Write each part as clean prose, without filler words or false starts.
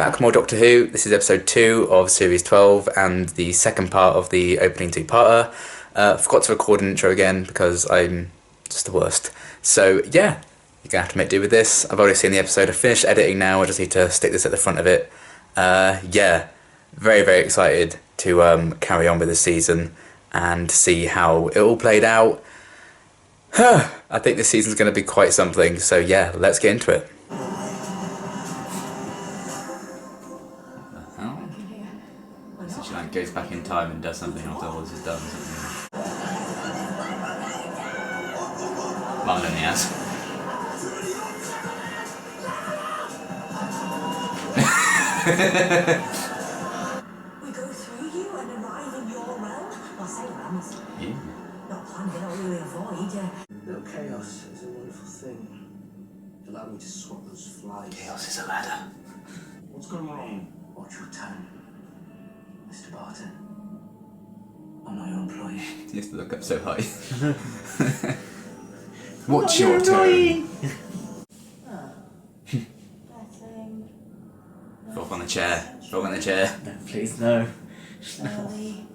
Back with more Doctor Who. This is episode 2 of series 12 and the second part of the opening two-parter. Forgot to record an intro again because I'm just the worst. So yeah, you're going to have to make do with this. I've already seen the episode. I've finished editing now. I just need to stick this at the front of it. Yeah, very, very excited to carry on with this season and see how it all played out. I think this season's going to be quite something. So yeah, let's get into it. She like goes back in time and does something after all this is done. Mum only has. We go through you and arrive in your realm. Well, say realms. Yeah. Not planning to not really avoid. Little chaos is a wonderful thing. It allowed me to swap those flies. Chaos is a ladder. What's going wrong? Watch your tongue, Mr. Barton. I'm not your employee. You have to look up so high. What's your turn? Drop on the chair. Drop on the chair. No, please, no. Slowly.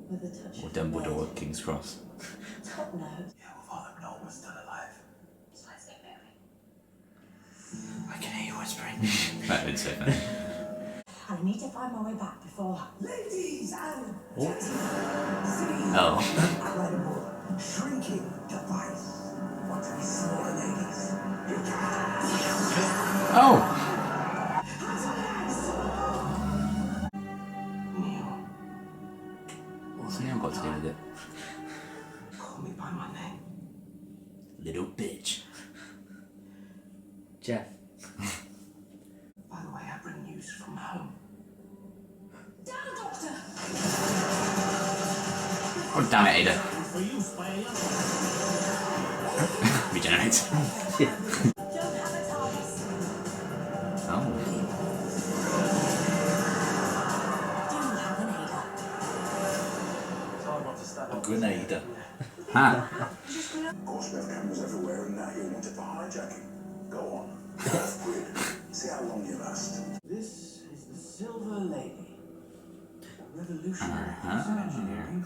With a touch Or of Dumbledore, King's Cross. top note. Yeah, well, Father Noel was still alive. So let's get moving. I can hear you whispering. That would say that. I need to find my way back before. Ladies and What? Oh. incredible shrinking device. Want to be smaller, ladies? You can. Oh! Neil. What's Neil got to do with it? Call me by my name. Little bitch. Jeff. By the way, I bring news from home. Down, Doctor! Oh, damn it, Ada. For you, Spyfall. Regenerate. Don't have a TARDIS. Oh. Do have an Ada. It's hard not to stand up. Grenada. Ha! Of course, we have cameras everywhere, and now you want it for hijacking. Go on. Off-grid. See how long you last. This is the Silver Lady. A revolutionary piece of engineering.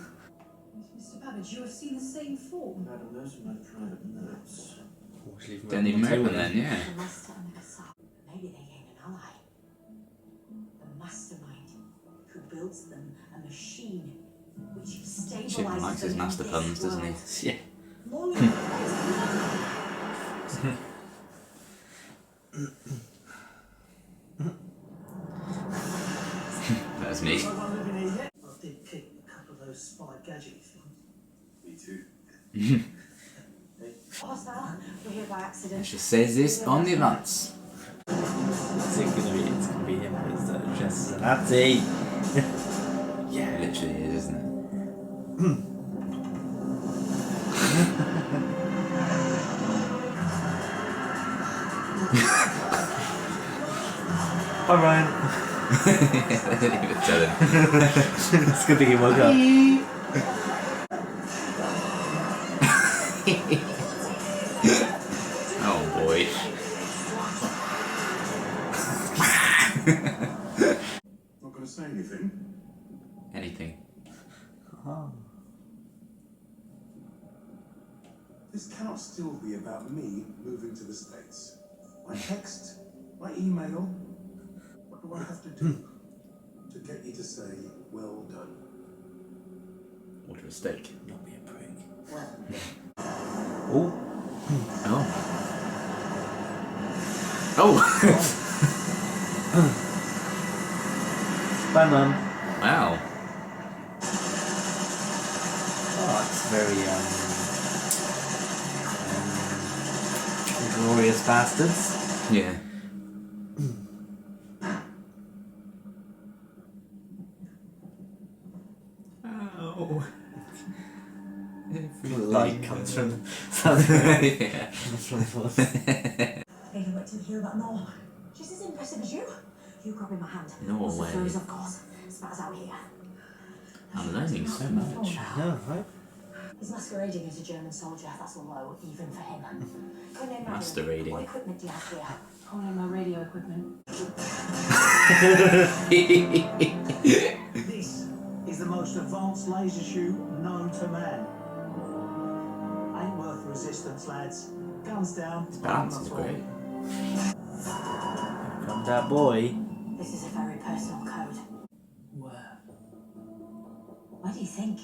Mr. Babbage, you have seen the same form. Madam, those are my private notes. Don't even open then, yeah. The Master and the Cassava. Maybe they gained an ally. The mastermind who builds them a machine which stabilizes Chip likes his them in master this puns, doesn't world. he? Yeah. Long That's me. I did kick a couple of those spy gadget things. Me too. hostile. We're here by accident. She says this only once. It's gonna be him as just a Nazi. Yeah, it literally is, isn't it? Bye, Ryan. I didn't even tell him. It's good that he woke up. Oh boy. Not going to say anything. Anything. Oh. This cannot still be about me moving to the States. My text, my email. What do I have to do to get you to say, well done? What a mistake. Not be a prick. Well, Oh. Oh. Oh! Bye, Mum. Wow. Oh, it's very, Glorious Bastards. Yeah. Oh. The light comes from somewhere. Yeah. From the force. Maybe wait till you hear about Noel. She's as impressive as you. You grabbing my hand. No What's the way. stories, of course. Spatters out here. I'm learning so much. No, right? He's masquerading as a German soldier. That's a low, even for him. Codename Masquerading. What equipment do you have here? Only my radio equipment. This is the most advanced laser shoot known to man. Ain't worth resistance, lads. Guns down. Balance is great. Come that boy. This is a very personal code. Where? What do you think?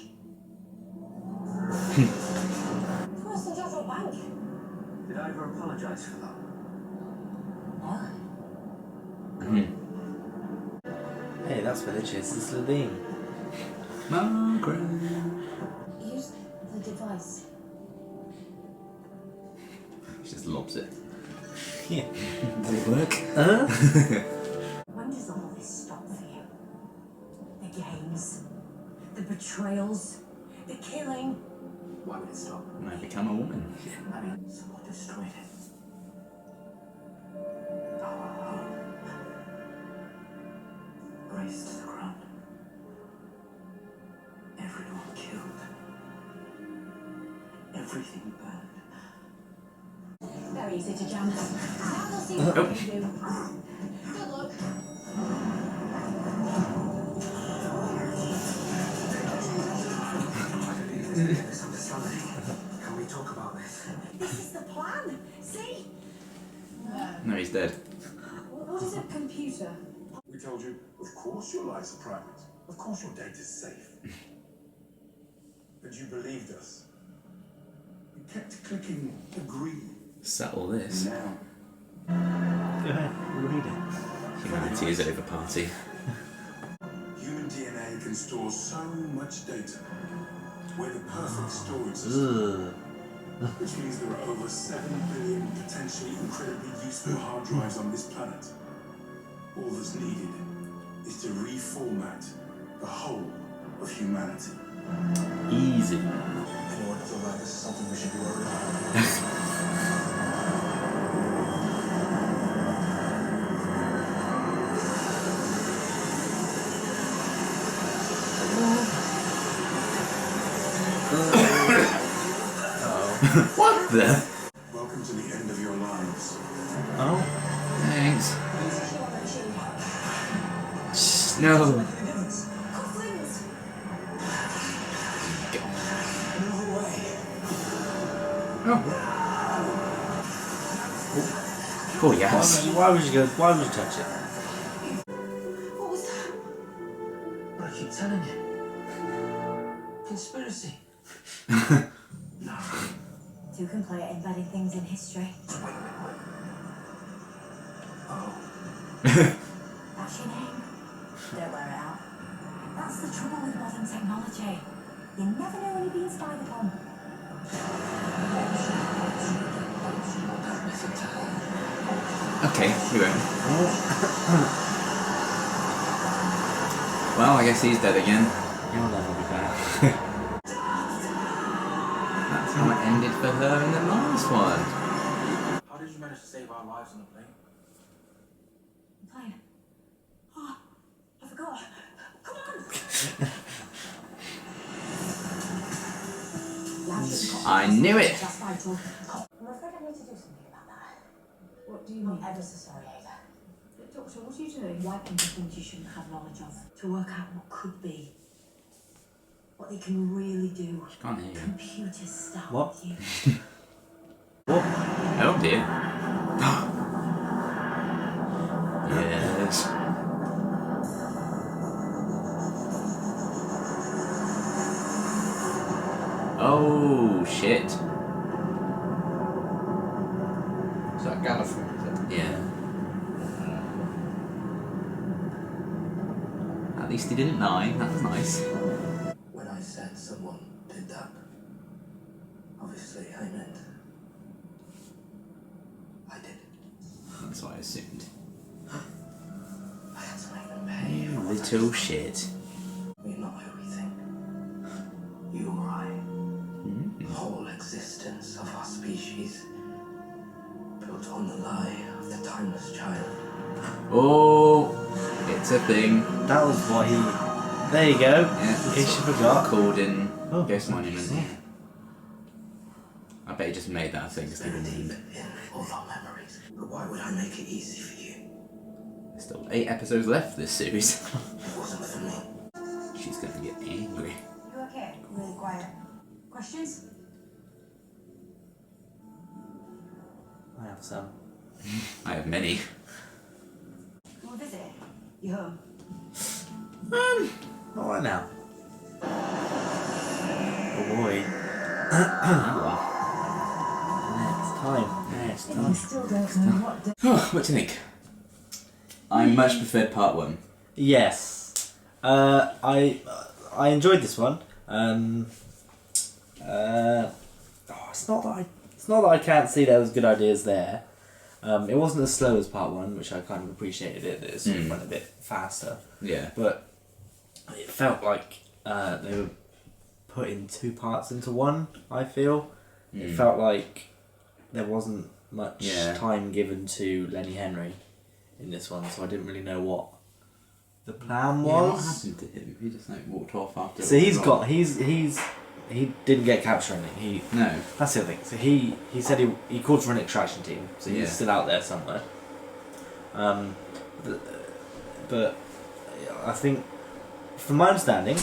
First and Jeffrey Bank. Did I ever apologise for that? No. Hey, that's malicious. It's Levine. Margaret. Use the device. She just lobs it. Yeah. Does it work? When does all this stop for you? The games, the betrayals, the killing. Why would it stop? And I become a woman. I mean, someone destroyed it. Our home. Raised to the ground. Everyone killed. Everything burned. Very easy to jam. Now they'll see what you do. Good luck. Misunderstanding. Can we talk about this? This is the plan. See? No, he's dead. What is a computer? We told you, of course your lives are private. Of course your data's safe. But you believed us. You kept clicking agree. Settle this. Now, Go ahead, read it. Humanity is over party. human DNA can store so much data. We're the perfect storage system, Ugh. which means there are over 7 billion potentially incredibly useful hard drives on this planet. All that's needed is to reformat the whole of humanity. Easy. Anyone feel like this is something we should be worried about? What the? Welcome to the end of your lives. Oh. Thanks. She on the machine. No. Coughlings. Oh. Cool, yes. Why would you touch it? What was that? But I keep telling you. Conspiracy. No. Two can play at embedding things in history. Oh. That's your name. Don't wear it out. That's the trouble with modern technology. You never know when you're being spied upon. Okay, we won't. Well, I guess he's dead again. You'll never be back. That's how it ended for her in the last one. How did you manage to save our lives on the plane? Plane. Oh, I forgot. Come on. I knew it. That's vital. I'm afraid I need to do something about that. What do you mean? I'm ever so sorry, Ada. Doctor, what are you doing? Wiping the things you shouldn't have knowledge of. To work out what could be. What they can really do. Can't hear you. Computers start What? with you. What? Oh dear. Yes. Oh shit. Is that Gallifrey, is it? Yeah. At least he didn't die. That was nice. When I said someone did that, obviously I meant I did. That's what I assumed. I had to make them pay You for what I little did. shit. We're not who we think. You or I. The whole existence of our species built on the lie of the timeless child. Oh, it's a thing. That was what he. There you go. Yeah, In case you forgot. Called in Oh. Ghost Monument. I bet he just made that thing because Buried people deep named it. in all our memories. But why would I make it easy for you? There's still 8 episodes left of this series. It wasn't for me. She's gonna get angry. You okay? Really quiet. Questions? I have some. I have many. What is it? You home? Not right now. Oh boy. Next time. You still don't know what day. What do you think? I much preferred part 1. Yes. I enjoyed this one. It's not that I can't see there was good ideas there. It wasn't as slow as part 1, which I kind of appreciated it. That it sort of went a bit faster. Yeah. But it felt like they were putting 2 parts into one, I feel. It felt like there wasn't much time given to Lenny Henry in this one, so I didn't really know what the plan was. Yeah, what happened to him? He just walked off after. So he didn't get captured or anything. No. That's the other thing. So he said he called for an extraction team, so he's still out there somewhere. But I think, from my understanding,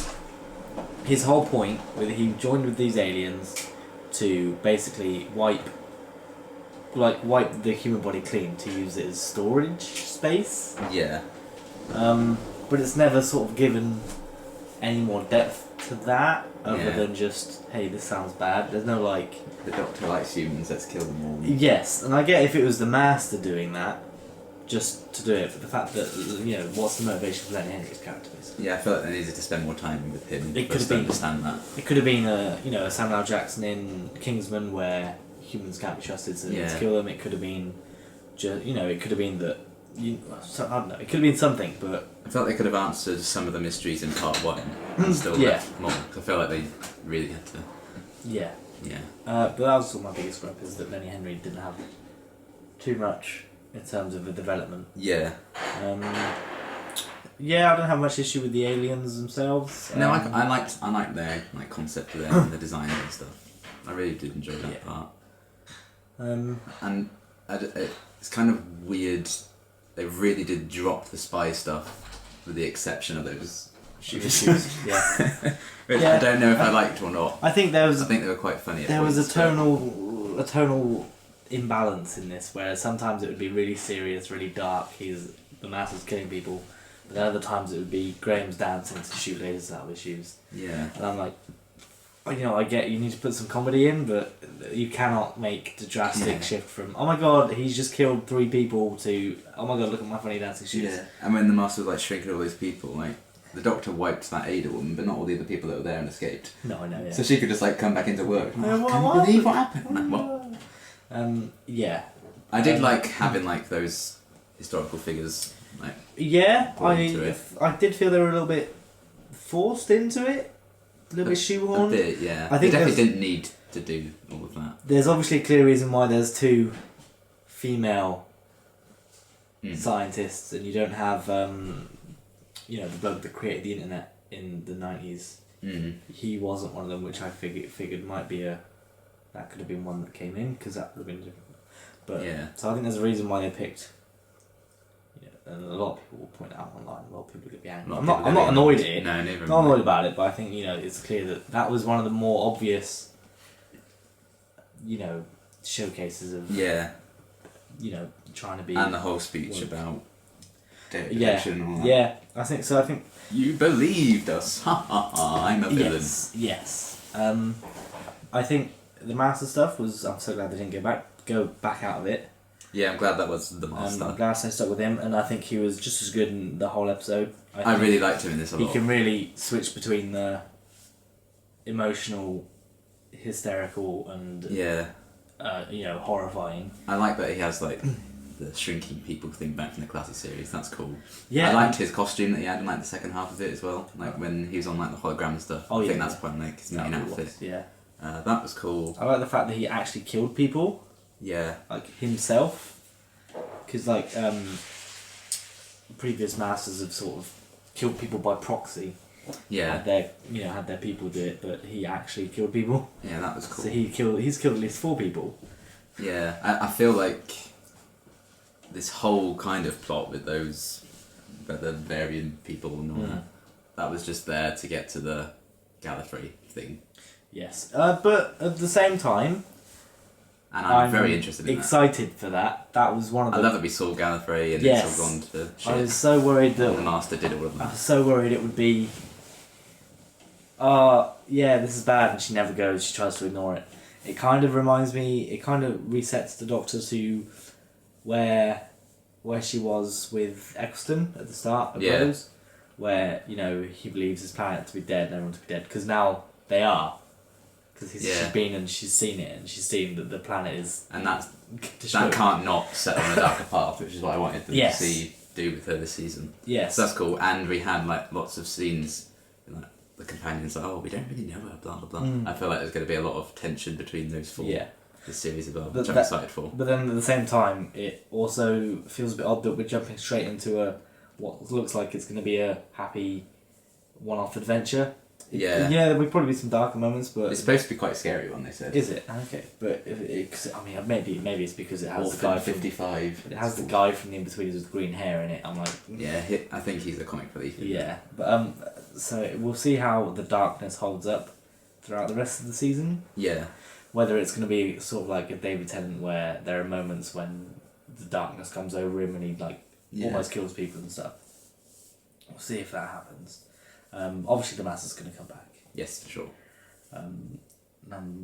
his whole point with he joined with these aliens to basically wipe the human body clean to use it as storage space. Yeah. But it's never sort of given any more depth to that other than just, hey, this sounds bad. There's no like... The Doctor likes humans, let's kill them all. Yes, and I get if it was the Master doing that, just to do it, but the fact that, what's the motivation for Lenny Henry's character basically? Yeah, I felt like they needed to spend more time with him. It could have been... understand that. It could have been a Samuel L. Jackson in Kingsman where humans can't be trusted, so let's kill them. It could have been, it could have been that. I don't know. It could have been something, but I felt they could have answered some of the mysteries in part 1 and still left more. Cause I felt like they really had to. Yeah. Yeah. But that was sort of my biggest gripe, is that Lenny Henry didn't have too much in terms of the development. Yeah. I don't have much issue with the aliens themselves. No, I liked their concept of them and the design and stuff. I really did enjoy that part. And it's kind of weird. They really did drop the spy stuff, with the exception of those shoes. Yeah. Which I don't know if I liked or not. I think they were quite funny. There was a tonal imbalance in this, where sometimes it would be really serious, really dark. The Master's killing people, but then other times it would be Graham's dancing to shoot lasers out of his shoes. Yeah. And I'm like, I get you need to put some comedy in, but you cannot make the drastic shift from, oh my god, he's just killed 3 people to, oh my god, look at my funny dancing shoes. Yeah. And when the Master was shrinking all those people, the Doctor wiped that Ada woman, but not all the other people that were there and escaped. No, I know, yeah. So she could just come back into work. Can you believe what happened? What? Yeah. I did like having those historical figures. I did feel they were a little bit forced into it. A little bit shoehorned. A bit, yeah. I think they definitely didn't need to do all of that. There's obviously a clear reason why there's 2 female scientists, and you don't have, the bloke that created the internet in the 90s. He wasn't one of them, which I figured might be that could have been one that came in, because that would have been different. But so I think there's a reason why they picked. And a lot of people will point it out online. A lot of people get angry. I'm not annoyed at it. No, never. Not annoyed about it, but I think it's clear that was one of the more obvious, showcases of trying to be. And the whole speech about data protection and all that. Yeah, I think so. I think you believed us. Ha ha ha! I'm a villain. Yes. I think the Master stuff was. I'm so glad they didn't go back out of it. Yeah, I'm glad that was the Master. I'm glad they stuck with him, and I think he was just as good in the whole episode. I really liked him in this a lot. He can really switch between the emotional, hysterical, and horrifying. I like that he has the shrinking people thing back from the classic series. That's cool. Yeah, I liked his costume that he had in the second half of it as well. When he was on the hologram stuff. I think that's quite his main outfit. That was cool. I like the fact that he actually killed people. Yeah. Himself. Because previous Masters have sort of killed people by proxy. Yeah. Had their people do it, but he actually killed people. Yeah, that was cool. So he's killed at least 4 people. Yeah, I feel like this whole kind of plot with those, the variant people and all that. That was just there to get to the Gallifrey thing. Yes, but at the same time, And I'm very interested in excited for that. That was one of the... I love that we saw Gallifrey and Yes. it's all gone to shit. I was so worried that... And the Master did all of I that. was so worried it would be... yeah, this is bad, and she never goes, she tries to ignore it. It kind of reminds me, it kind of resets the Doctor to where she was with Eccleston at the start of Rose, where, you know, he believes his planet to be dead and everyone to be dead, because now they are. Because she's been and she's seen it, and she's seen that the planet is... And that destroyed. can't not set on a darker path, which is what I wanted them Yes. to see do with her this season. Yes. So that's cool. And we had like lots of scenes, like the companions like, oh, we don't really know her, blah blah blah. I feel like there's going to be a lot of tension between those four. Yeah. This series as well, But which I'm excited for. But then at the same time, it also feels a bit odd that we're jumping straight into what looks like it's going to be a happy one-off adventure. Yeah. Yeah, there'll probably be some darker moments, but... It's supposed to be quite scary one, they said. Is it? Okay. But, I mean, maybe it's because it has Orphan the guy from... 55. It has the guy from The In-Betweeners with green hair in it. I'm like... Yeah, I think he's a comic relief. Yeah. But, so we'll see how the darkness holds up throughout the rest of the season. Yeah. Whether it's going to be sort of like a David Tennant where there are moments when the darkness comes over him and he almost kills people and stuff. We'll see if that happens. Obviously the Master's going to come back. Yes, for sure.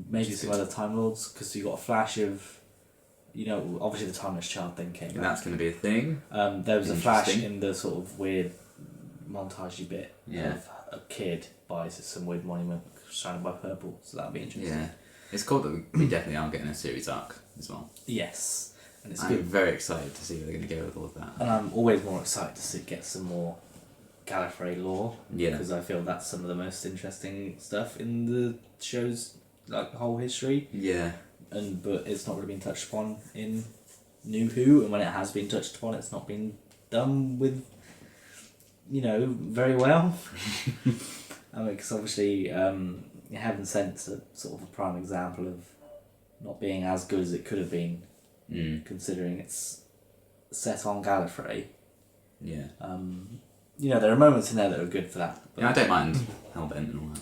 Maybe some other Time Lords, because you got a flash of, you know, obviously the Timeless Child thing came And back. that's going to be a thing. There was a flash Interesting. in the sort of weird montagey bit Yeah. of a kid buys some weird monument surrounded by purple, so that'll be interesting. Yeah. It's cool that we definitely are getting a series arc as well. Yes. And it's I'm good. very excited to see where they're going to go with all of that. And I'm always more excited to get some more Gallifrey lore. Yeah. Because I feel that's some of the most interesting stuff in the show's whole history. Yeah. But it's not really been touched upon in New Who, and when it has been touched upon, it's not been done with, very well. I mean, because obviously, Heaven Sent's a sort of a prime example of not being as good as it could have been, considering it's set on Gallifrey. Yeah. There are moments in there that are good for that. But, Yeah, I don't mind Hellbent and all that.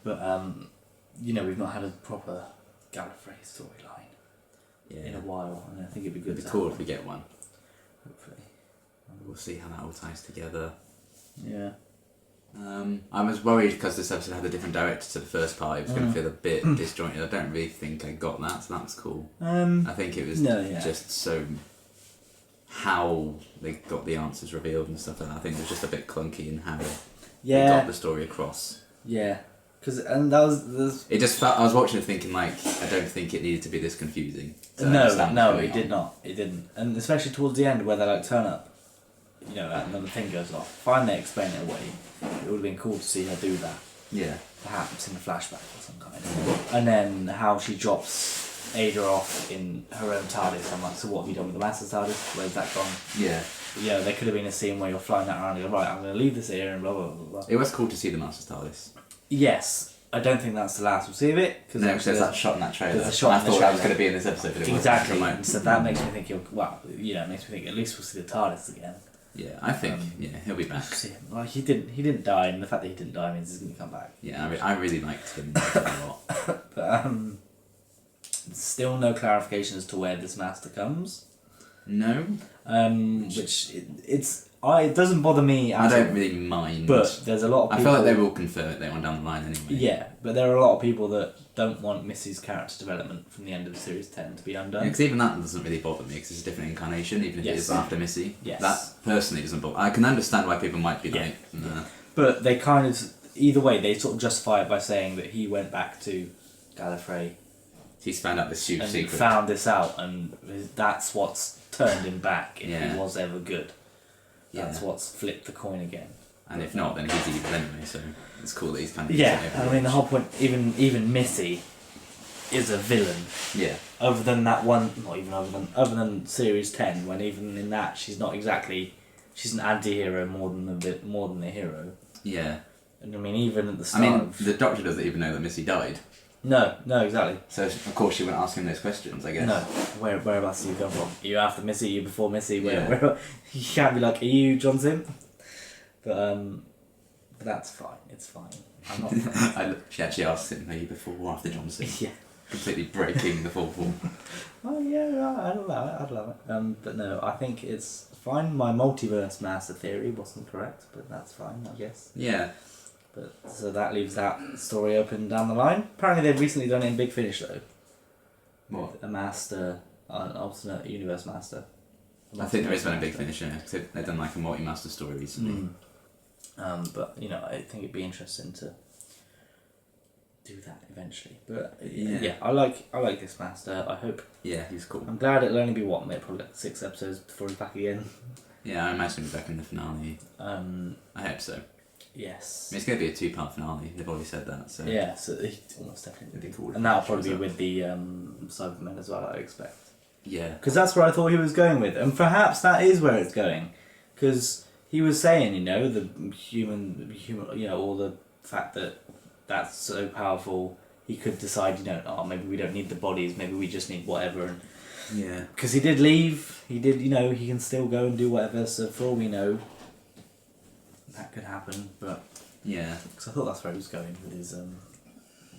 But, we've not had a proper Gallifrey storyline in a while, and I think it'd be good It'd be to cool have if we get one. hopefully. We'll see how that all ties together. Yeah. I was worried because this episode had a different director to the first part. It was going to feel a bit disjointed. I don't really think I got that, so that was cool. I think it was just so how they got the answers revealed and stuff like that. I think it was just a bit clunky in how they got the story across. Yeah. And that was... It just felt, I was watching it thinking I don't think it needed to be this confusing. No, it did not. It didn't. And especially towards the end where they turn up, another thing goes off. Fine, they explain it away. It would have been cool to see her do that. Yeah. Perhaps in a flashback or some kind. And then how she drops Ada off in her own TARDIS. I'm like, so what have you done with the Master's TARDIS? Where's that gone? Yeah. There could have been a scene where you're flying that around and go, right, I'm going to leave this here and blah, blah, blah, blah. It was cool to see the Master's TARDIS. Yes. I don't think that's the last we'll see of it. No, because there's that shot in that trailer. There's a shot I in the thought that was trailer. going to be in this episode. But it Exactly. wasn't. So that makes me think it makes me think at least we'll see the TARDIS again. Yeah, I think he'll be back. See him. Like he didn't die, and the fact that he didn't die means he's going to come back. Yeah, I really liked him a lot. But still no clarification as to where this master comes. No. Which it doesn't bother me. I don't really mind. But there's a lot of people. I feel like they will confirm it later on down the line anyway. Yeah, but there are a lot of people that don't want Missy's character development from the end of Series 10 to be undone. Because even that doesn't really bother me because it's a different incarnation, even if it is after Missy. Yes. That personally doesn't bother. I can understand why people might be like, nah. But they kind of, either way, they sort of justify it by saying that he went back to Gallifrey. He's found out this huge and secret. Found this out, and that's what's turned him back if he was ever good. That's what's flipped the coin again. And if not, then he's evil anyway, so it's cool that he's kind of... I mean, the whole point, even Missy is a villain. Yeah. Other than that one, not even other than Series 10, when even in that she's not exactly, she's an anti-hero more than the hero. Yeah. And I mean, even at the start the Doctor doesn't even know that Missy died. No, exactly. So of course she wouldn't ask him those questions, I guess. No, whereabouts do you come from? Are you after Missy? Are you before Missy? Yeah. Where? You can't be like, are you John Sim? But that's fine. It's fine. I'm not. She actually asked him, are you before or after Johnson? Yeah. Completely breaking the fourth wall. Oh yeah, I'd allow it. But no, I think it's fine. My multiverse master theory wasn't correct, but that's fine, I guess. Yeah. But so that leaves that story open down the line. Apparently, they've recently done it in Big Finish though. What? A master, an alternate universe master. I think there is one in Big Finish, yeah, because they've done like a multi-master story recently. But you know, I think it'd be interesting to do that eventually. But Yeah. yeah, I like this master. I hope. Yeah, he's cool. I'm glad it'll only be maybe probably like 6 episodes before he's back again. Yeah, I imagine he'll be back in the finale. I hope so. Yes. I mean, it's going to be a 2-part finale. They've already said that. So Yeah, so it's almost definitely. It'd be cool if And that'll it probably be shows up. with the Cybermen as well, I expect. yeah, Because that's where I thought he was going with, and perhaps that is where it's going. Because he was saying, you know, the human, you know, all the fact that that's so powerful, he could decide, you know, oh, maybe we don't need the bodies, maybe we just need whatever. And yeah, because he did leave, he did, you know, he can still go and do whatever. So for all we know, that could happen. But yeah. because I thought that's where he was going with his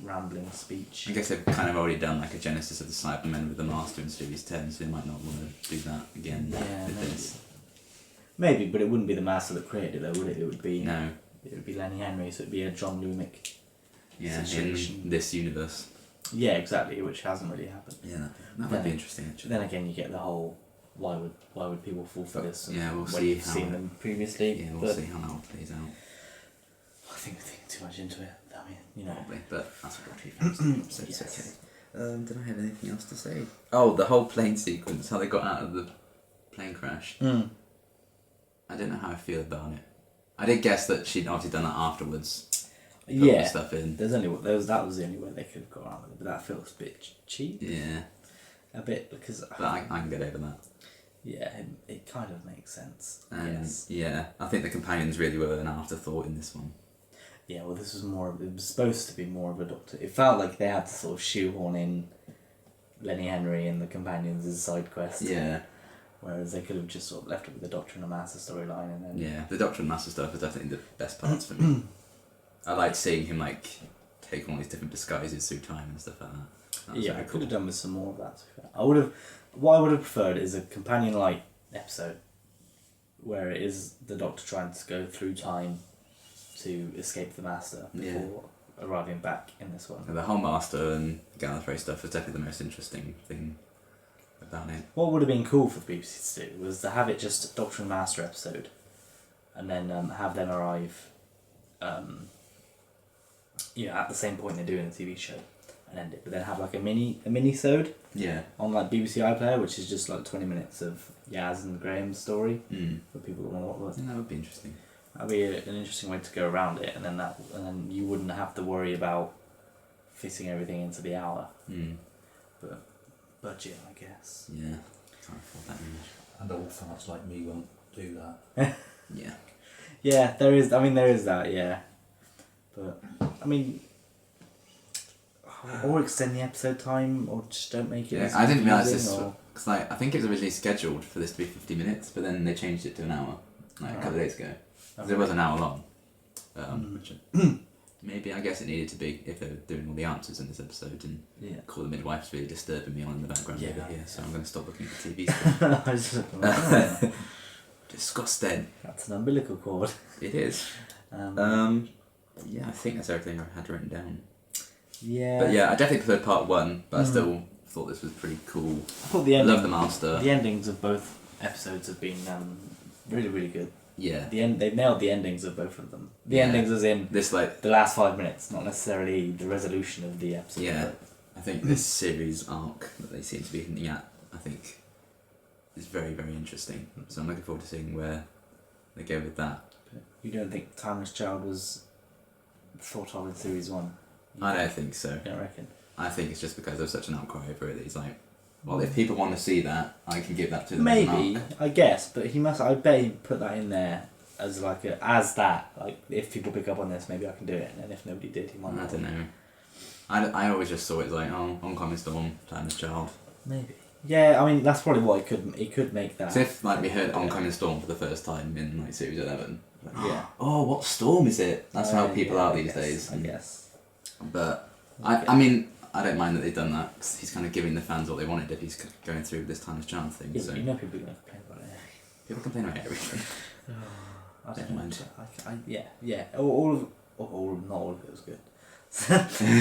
rambling speech. I guess they've kind of already done like a genesis of the Cybermen with the Master in Series 10, so they might not want to do that again Yeah, with maybe. this. Maybe, but it wouldn't be the master that created it, though, would it? It would be No, It would be Lenny Henry, so it'd be a John Lumick yeah, situation. in this universe. Yeah, exactly, which hasn't really happened. Yeah, that would be interesting actually. Then again, you get the whole why would people fall for this? And Yeah, we'll when see you've how seen it- them previously. Yeah, we'll but see how that all plays out. I think we're thinking too much into it. I mean, you know. Probably, but that's what we're achieving. So it's Yes. okay. Did I have anything else to say? Oh, the whole plane sequence, how they got out of the plane crash. Mm. I don't know how I feel about it. I did guess that she'd obviously done that afterwards. Put all the Yeah. stuff in. That was the only way they could have got around with it, but that feels a bit cheap. Yeah, A bit because but I can get over that. yeah, it kind of makes sense. And Yes. yeah, I think the companions really were an afterthought in this one. Yeah, well, this was it was supposed to be more of a Doctor. It felt like they had to sort of shoehorn in Lenny Henry and the companions as side quest. Yeah, Whereas they could have just sort of left it with the Doctor and the Master storyline, and then yeah. The Doctor and Master stuff was definitely the best parts for me. I liked seeing him like take all these different disguises through time and stuff like that. That was yeah, I really could cool. have done with some more of that. To be fair. What I would have preferred is a companion light episode, where it is the Doctor trying to go through time to escape the Master before arriving back in this one. And the whole Master and Gallifrey stuff was definitely the most interesting thing about it. What would have been cool for the BBC to do was to have it just Doctor and Master episode, and then have them arrive, at the same point they're doing the TV show, and end it. But then have like a mini-sode Yeah. on like BBC iPlayer, which is just like 20 minutes of Yaz and Graham's story Mm. for people that want to watch. That would be interesting. That'd be an interesting way to go around it, and then you wouldn't have to worry about fitting everything into the hour. Mm. But budget, I guess. Yeah. Can't afford that much. And old farts like me won't do that. Yeah. Yeah, there is. I mean, there is that. Yeah, but I mean, or extend the episode time, or just don't make it. Yeah, as I didn't realise confusing, this or- because like I think it was originally scheduled for this to be 50 minutes, but then they changed it to an hour, like a couple of days ago. 'Cause it was an hour long. Which maybe I guess it needed to be if they were doing all the answers in this episode, and Yeah. Call the Midwife's really disturbing me on in the background Yeah. over here, so I'm going to stop looking at the TV stuff. I was just like, oh, Disgusting. that's an umbilical cord. It is. Yeah, I think that's everything I had written down. Yeah. But yeah, I definitely preferred part one, but I still thought this was pretty cool. I thought the I ending, love the Master. the endings of both episodes have been really, really good. Yeah. They've nailed the endings of both of them. The Yeah. endings as in This like the last 5 minutes, not necessarily the resolution of the episode. yeah, I think this series arc that they seem to be hinting at, I think, is very, very interesting. So I'm looking forward to seeing where they go with that. But you don't think Timeless Child was thought of in series 1? I don't think so. You don't reckon? I think it's just because there's such an outcry over it that he's like, well, if people want to see that, I can give that to them. as an Maybe, arc. I guess, but he must. I bet he put that in there as like like if people pick up on this, maybe I can do it, and then if nobody did, he might I not. don't know. I always just saw it as like, oh, oncoming storm, Timeless Child. Maybe. Yeah, I mean that's probably what it could make that. So if like we heard oncoming storm for the first time in like series 11, like, Yeah. oh, what storm is it? That's how people yeah, are I these guess, days. I guess. But I mean, I don't mind that they've done that. 'Cause he's kind of giving the fans what they wanted if he's going through this Timeless Child thing. Yeah, So you know people are gonna complain about it. people complain about everything. I Never don't mind. mind. Yeah. Not all of it was good.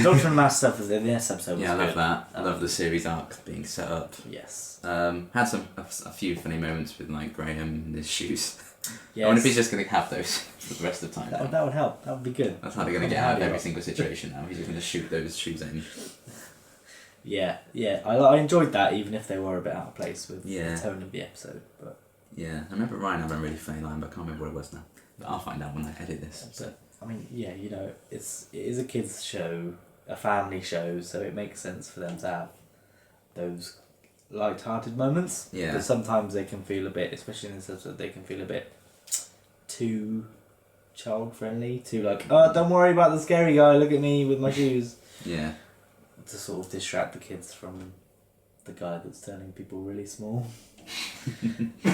Doctor and Mass stuff was in this episode. Was Yeah, I love good. that. I love the series arc being set up. Yes. Had a few funny moments with like Graham and his shoes. Yes. I wonder if he's just going to have those for the rest of the time. That would help. That would be good. That's how they're going to get out of every single situation now. He's just going to shoot those shoes in. Yeah. I enjoyed that, even if they were a bit out of place with Yeah. the tone of the episode. But Yeah, I remember Ryan having a really funny line, but I can't remember what it was now. But I'll find out when I edit this. So. I mean, yeah, you know, it is a kids show, a family show, so it makes sense for them to have those light-hearted moments. Yeah. But sometimes they can feel a bit, especially in this episode, they can feel a bit too child-friendly. Too like, oh, don't worry about the scary guy. Look at me with my shoes. Yeah. To sort of distract the kids from the guy that's turning people really small.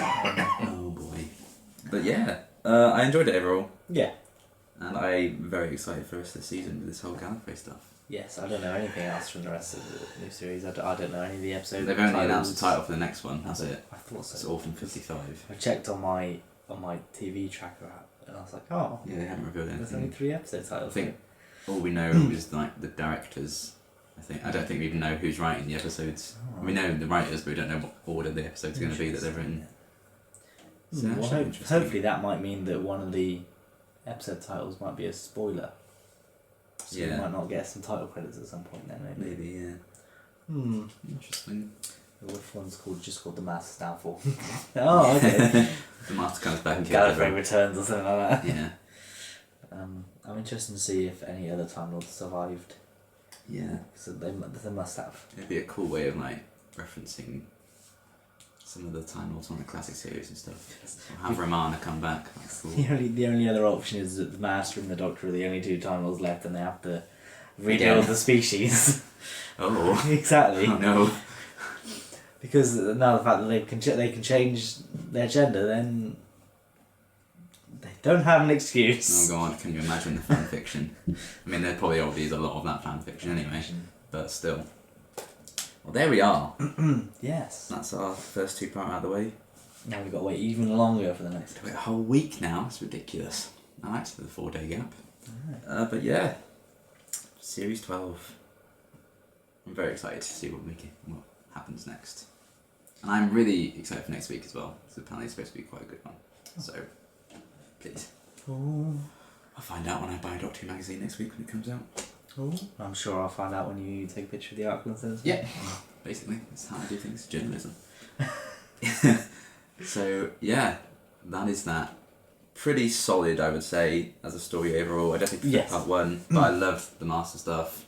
Oh boy. But yeah, I enjoyed it overall. Yeah. And I'm very excited for the rest of the season with this whole Gallifrey stuff. Yes, I don't know anything else from the rest of the new series. I don't know any of the episodes. They've only announced the title for the next one, that's it. I thought so. It's Orphan 55. I checked on my TV tracker app and I was like, oh, Yeah, they haven't revealed there's only anything. 3 episode titles. I think all we know is like the directors. I don't think we even know who's writing the episodes. Oh. We know the writers, but we don't know what order the episodes are going to be that they've written. So Well, actually interesting. hopefully that might mean that one of the episode titles might be a spoiler. So we Yeah. might not get some title credits at some point then, maybe. Maybe, yeah. Hmm. Interesting. Or if one's just called The Master's Downfall. Oh, okay. The master comes back and kills Gallifrey everyone. Returns or something like that. Yeah. I'm interested to see if any other Time Lords survived. Yeah. So they must have. It'd be a cool way of like referencing some of the Time Lords on the classic series and stuff. Or have Romana come back. That's cool. The only other option is that the Master and the Doctor are the only 2 Time Lords left, and they have to rebuild the species. Oh. Exactly. Oh no. Because now the fact that they can change their gender, then they don't have an excuse. Oh god, can you imagine the fan fiction? I mean, there probably already is a lot of that fan fiction anyway, but still. Well, there we are. Yes. That's our first 2-part out of the way. Now we've got to wait even longer for the next. Wait a whole week now. It's ridiculous. I like the 4-day gap. But yeah, series 12. I'm very excited to see what happens next, and I'm really excited for next week as well. Because apparently it's supposed to be quite a good one. So, please. Oh. I'll find out when I buy Doctor Who magazine next week when it comes out. Oh. I'm sure I'll find out when you take a picture of the Arklands. Yeah, basically, that's how I do things. Journalism. So yeah, that is that. Pretty solid, I would say, as a story overall. I definitely prefer Yes. part 1, but I loved the Master stuff.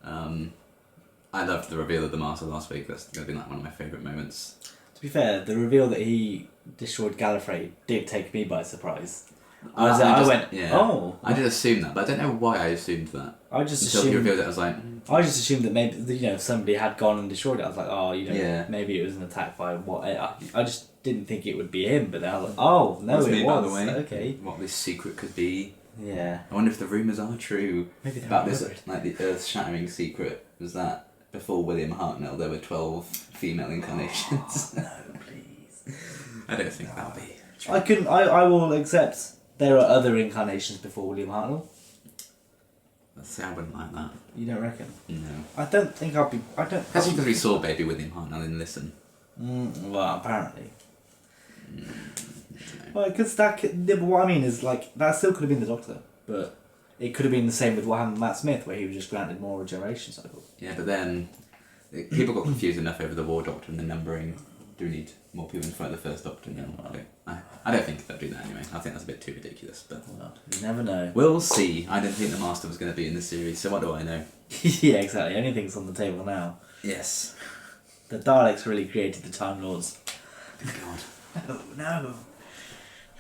I loved the reveal of the Master last week. That's going to be like one of my favourite moments. To be fair, the reveal that he destroyed Gallifrey did take me by surprise. I went, oh. I did assume that, but I don't know why I assumed that. I just Until he assumed. revealed it, I was like, I just assumed that maybe somebody had gone and destroyed it. I was like, oh, Yeah. maybe it was an attack by what? I just didn't think it would be him. But then I was like, oh no, "That's it me, was. by the way." Okay. What this secret could be. Yeah. I wonder if the rumours are true Maybe they're about this, covered. like the earth-shattering secret was that before William Hartnell there were 12 female incarnations. Oh, no, please. I don't think that'll be true. I couldn't. I will accept there are other incarnations before William Hartnell. Let's say I wouldn't like that. You don't reckon? No. I don't think I'll be. I don't. That's because we saw baby William Hartnell in Listen. Well, apparently. Well, because but what I mean is like that still could have been the Doctor, but it could have been the same with what happened with Matt Smith, where he was just granted more regeneration cycles. Yeah, but then people got confused enough over the War Doctor and the numbering. Do we need more people in front of the first Doctor? No, I don't think they'll do that anyway. I think that's a bit too ridiculous, but Well, you never know. we'll see. I didn't think the Master was going to be in this series, so what do I know? Yeah, exactly. Anything's on the table now. Yes. The Daleks really created the Time Lords. God. Oh no.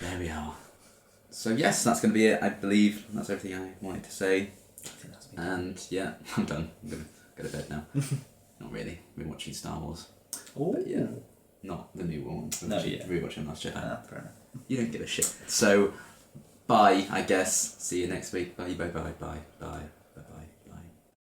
There we are. So yes, that's going to be it. I believe that's everything I wanted to say. think that's me. And yeah, I'm done. I'm gonna go to bed now. Not really. We're watching Star Wars. Oh, But yeah, not the new one. No, yeah. Rewatching Last Jedi. Fair enough. You don't give a shit. So, bye, I guess. See you next week. Bye, bye, bye, bye, bye.